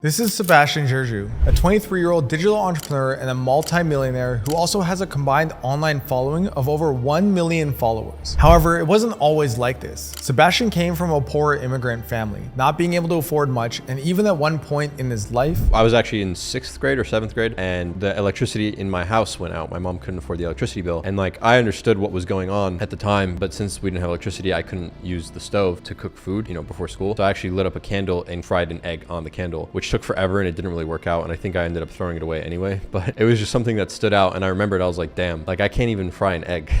This is Sebastian Ghiorghiu, a 23-year-old digital entrepreneur and a multi-millionaire who also has a combined online following of over 1 million followers. However, it wasn't always like this. Sebastian came from a poor immigrant family, not being able to afford much, and even at one point in his life, I was actually in 6th grade or 7th grade, and the electricity in my house went out. My mom couldn't afford the electricity bill, and I understood what was going on at the time, but since we didn't have electricity, I couldn't use the stove to cook food, before school. So I actually lit up a candle and fried an egg on the candle, which took forever and it didn't really work out, and I think I ended up throwing it away anyway. But it was just something that stood out, and I remembered I was like, damn, I can't even fry an egg.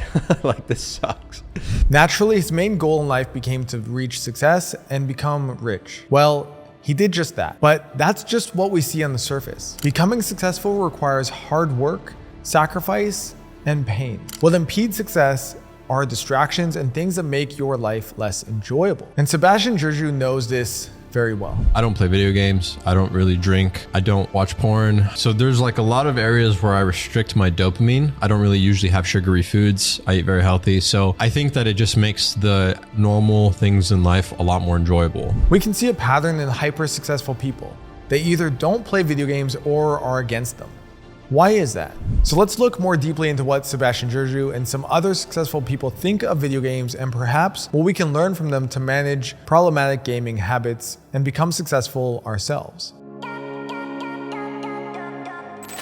This sucks. Naturally, his main goal in life became to reach success and become rich. Well, he did just that, but that's just what we see on the surface. Becoming successful requires hard work, sacrifice, and pain. What impedes success are distractions and things that make your life less enjoyable. And Sebastian Ghiorghiu knows this very well. I don't play video games. I don't really drink. I don't watch porn. So there's a lot of areas where I restrict my dopamine. I don't really usually have sugary foods. I eat very healthy. So I think that it just makes the normal things in life a lot more enjoyable. We can see a pattern in hyper successful people. They either don't play video games or are against them. Why is that? So let's look more deeply into what Sebastian Ghiorghiu and some other successful people think of video games, and perhaps what we can learn from them to manage problematic gaming habits and become successful ourselves.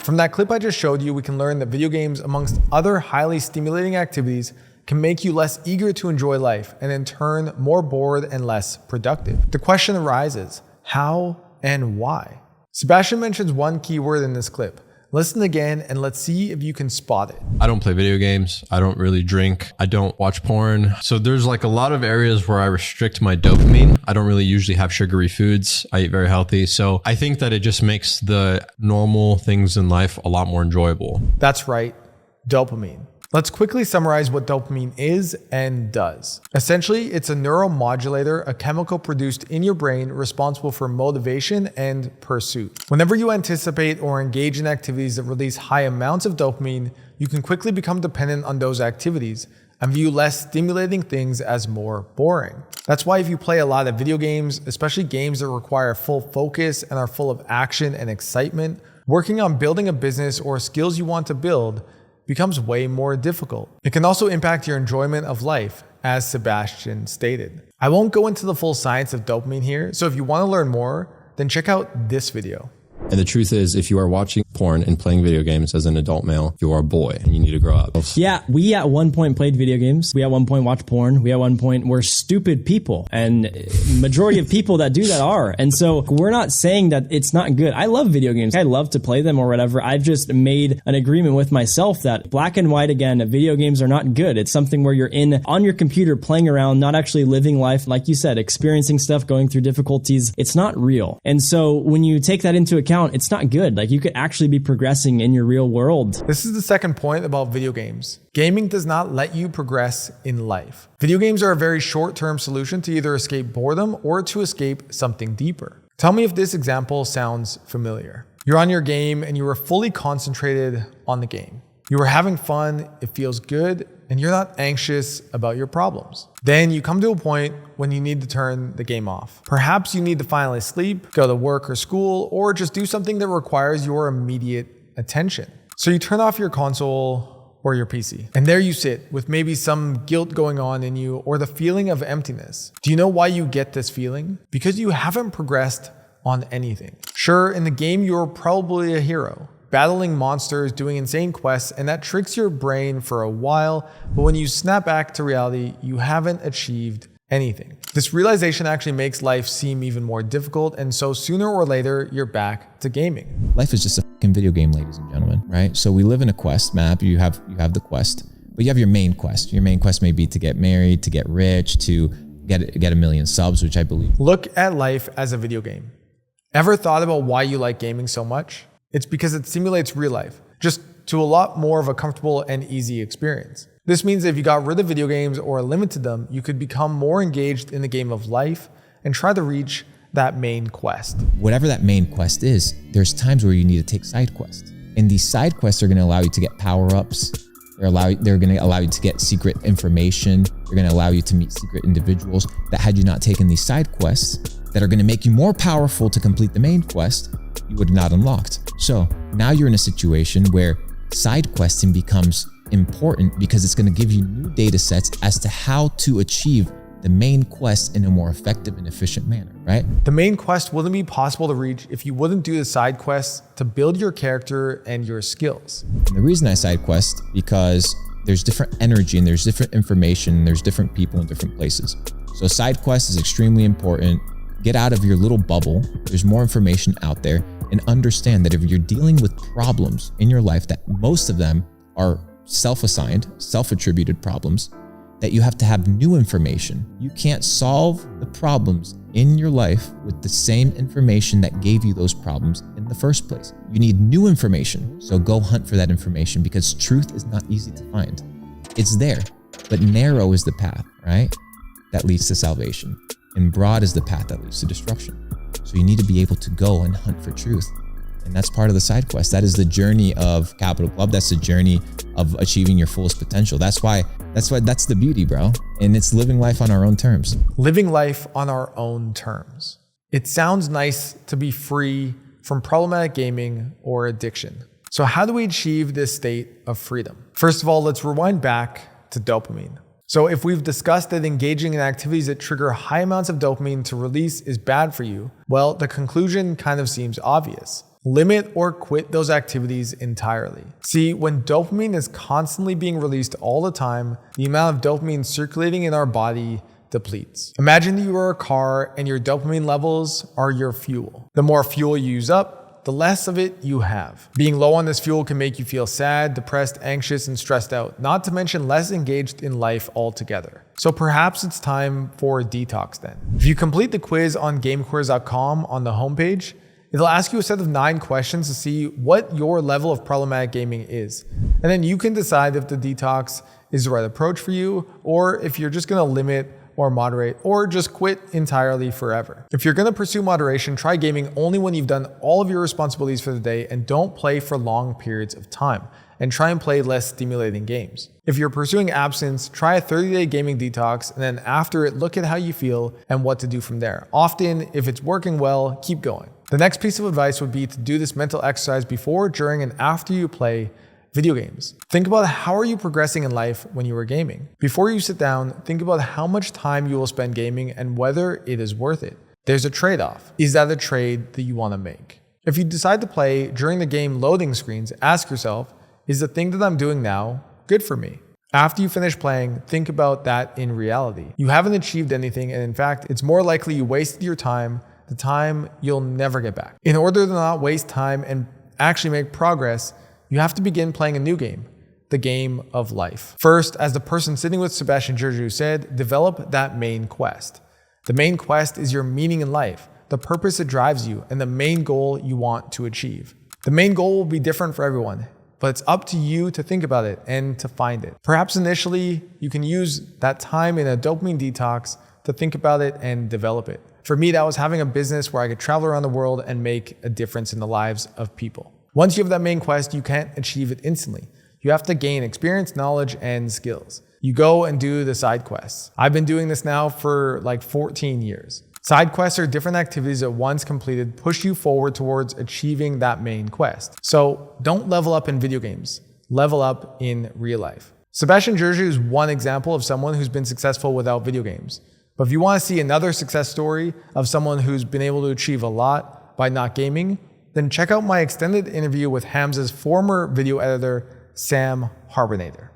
From that clip I just showed you, we can learn that video games, amongst other highly stimulating activities, can make you less eager to enjoy life and in turn more bored and less productive. The question arises, how and why? Sebastian mentions one key word in this clip. Listen again and let's see if you can spot it. I don't play video games. I don't really drink. I don't watch porn. So there's a lot of areas where I restrict my dopamine. I don't really usually have sugary foods. I eat very healthy. So I think that it just makes the normal things in life a lot more enjoyable. That's right, dopamine. Let's quickly summarize what dopamine is and does. Essentially, it's a neuromodulator, a chemical produced in your brain responsible for motivation and pursuit. Whenever you anticipate or engage in activities that release high amounts of dopamine, you can quickly become dependent on those activities and view less stimulating things as more boring. That's why if you play a lot of video games, especially games that require full focus and are full of action and excitement, working on building a business or skills you want to build becomes way more difficult. It can also impact your enjoyment of life, as Sebastian stated. I won't go into the full science of dopamine here, so if you want to learn more, then check out this video. And the truth is, if you are watching porn and playing video games as an adult male, you are a boy and you need to grow up. Yeah, we at one point played video games. We at one point watched porn. We at one point were stupid people. And majority of people that do that are. And so we're not saying that it's not good. I love video games. I love to play them or whatever. I've just made an agreement with myself that black and white, again, video games are not good. It's something where you're on your computer playing around, not actually living life. Like you said, experiencing stuff, going through difficulties. It's not real. And so when you take that into account, it's not good. You could actually be progressing in your real world. This is the second point about video games. Gaming does not let you progress in life. Video games are a very short-term solution to either escape boredom or to escape something deeper. Tell me if this example sounds familiar. You're on your game and you are fully concentrated on the game. You are having fun, it feels good, and you're not anxious about your problems. Then you come to a point when you need to turn the game off. Perhaps you need to finally sleep, go to work or school, or just do something that requires your immediate attention. So you turn off your console or your PC. And there you sit with maybe some guilt going on in you or the feeling of emptiness. Do you know why you get this feeling? Because you haven't progressed on anything. Sure, in the game, you're probably a hero, battling monsters, doing insane quests, and that tricks your brain for a while, but when you snap back to reality, you haven't achieved anything. This realization actually makes life seem even more difficult, and so sooner or later, you're back to gaming. Life is just a fucking video game, ladies and gentlemen, right? So we live in a quest map, you have the quest, but you have your main quest. Your main quest may be to get married, to get rich, to get 1 million subs, which I believe. Look at life as a video game. Ever thought about why you like gaming so much? It's because it simulates real life, just to a lot more of a comfortable and easy experience. This means if you got rid of video games or limited them, you could become more engaged in the game of life and try to reach that main quest. Whatever that main quest is, there's times where you need to take side quests. And these side quests are going to allow you to get power-ups. They're going to allow you to get secret information. They're going to allow you to meet secret individuals that had you not taken these side quests, that are going to make you more powerful to complete the main quest, you would have not unlocked. So now you're in a situation where side questing becomes important because it's going to give you new data sets as to how to achieve the main quest in a more effective and efficient manner, right? The main quest wouldn't be possible to reach if you wouldn't do the side quests to build your character and your skills. And the reason I side quest, because there's different energy and there's different information, and there's different people in different places. So side quest is extremely important. Get out of your little bubble. There's more information out there, and understand that if you're dealing with problems in your life, that most of them are self-assigned, self-attributed problems, that you have to have new information. You can't solve the problems in your life with the same information that gave you those problems in the first place. You need new information. So go hunt for that information, because truth is not easy to find. It's there, but narrow is the path, right? That leads to salvation. And broad is the path that leads to destruction. So you need to be able to go and hunt for truth. And that's part of the side quest. That is the journey of Capital Club. That's the journey of achieving your fullest potential. That's the beauty, bro. And it's living life on our own terms. Living life on our own terms. It sounds nice to be free from problematic gaming or addiction. So how do we achieve this state of freedom? First of all, let's rewind back to dopamine. So if we've discussed that engaging in activities that trigger high amounts of dopamine to release is bad for you, well, the conclusion kind of seems obvious. Limit or quit those activities entirely. See, when dopamine is constantly being released all the time, the amount of dopamine circulating in our body depletes. Imagine that you are a car and your dopamine levels are your fuel. The more fuel you use up, the less of it you have. Being low on this fuel can make you feel sad, depressed, anxious, and stressed out, not to mention less engaged in life altogether. So perhaps it's time for a detox then. If you complete the quiz on gamequiz.com on the homepage, it'll ask you a set of 9 questions to see what your level of problematic gaming is. And then you can decide if the detox is the right approach for you, or if you're just gonna limit or moderate, or just quit entirely forever. If you're gonna pursue moderation, try gaming only when you've done all of your responsibilities for the day, and don't play for long periods of time, and try and play less stimulating games. If you're pursuing abstinence, try a 30-day gaming detox, and then after it, look at how you feel and what to do from there. Often, if it's working well, keep going. The next piece of advice would be to do this mental exercise before, during, and after you play video games. Think about how are you progressing in life when you are gaming. Before you sit down, think about how much time you will spend gaming and whether it is worth it. There's a trade-off. Is that a trade that you want to make? If you decide to play during the game loading screens, ask yourself, is the thing that I'm doing now good for me? After you finish playing, think about that in reality. You haven't achieved anything, and in fact, it's more likely you wasted your time, the time you'll never get back. In order to not waste time and actually make progress, you have to begin playing a new game, the game of life. First, as the person sitting with Sebastian Ghiorghiu said, develop that main quest. The main quest is your meaning in life, the purpose that drives you, and the main goal you want to achieve. The main goal will be different for everyone, but it's up to you to think about it and to find it. Perhaps initially, you can use that time in a dopamine detox to think about it and develop it. For me, that was having a business where I could travel around the world and make a difference in the lives of people. Once you have that main quest, you can't achieve it instantly. You have to gain experience, knowledge, and skills. You go and do the side quests. I've been doing this now for like 14 years. Side quests are different activities that once completed push you forward towards achieving that main quest. So don't level up in video games, level up in real life. Sebastian Ghiorghiu is one example of someone who's been successful without video games. But if you want to see another success story of someone who's been able to achieve a lot by not gaming, then check out my extended interview with Hamza's former video editor, Sam Harbinator.